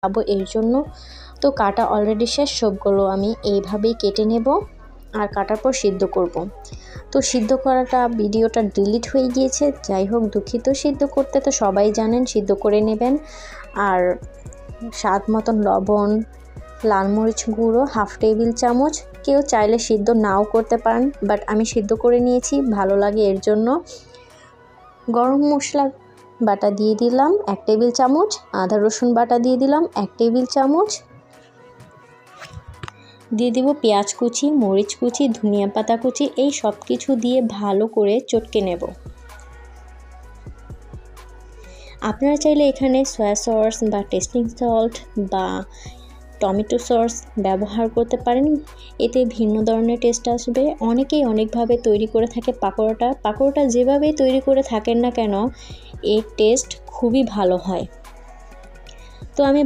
খাবো এর জন্য। তো কাটা অলরেডি শেষ, সবগুলো আমি এইভাবেই কেটে নেব আর কাটার পর সিদ্ধ করব। তো সিদ্ধ করাটা ভিডিওটা ডিলিট হয়ে গিয়েছে, যাই হোক দুঃখিত। সিদ্ধ করতে তো সবাই জানেন, সিদ্ধ করে নেবেন। আর স্বাদ মতন লবণ, লাল মরিচ গুঁড়ো 1/2 টেবিল চামচ। কেউ চাইলে সিদ্ধ নাও করতে পারেন, বাট আমি সিদ্ধ করে নিয়েছি, ভালো লাগে এর জন্য। গরম মশলা বাটা দিয়ে দিলাম 1 টেবিল চামচ, আদা রসুন বাটা দিয়ে দিলাম 1 টেবিল চামচ, দিয়ে দিব পেঁয়াজ কুচি, মরিচ কুচি, ধনিয়া পাতা কুচি। এই সব কিছু দিয়ে ভালো করে চটকে নেব। আপনারা চাইলে এখানে সয়া সস বা টেস্টিং সল্ট বা টমেটো সস ব্যবহার করতে পারেন, এতে ভিন্ন ধরনের টেস্ট আসবে। অনেকেই অনেকভাবে তৈরি করে থাকে পাকোড়াটা যেভাবেই তৈরি করে থাকেন না কেন, এর টেস্ট খুবই ভালো হয়। তো আমি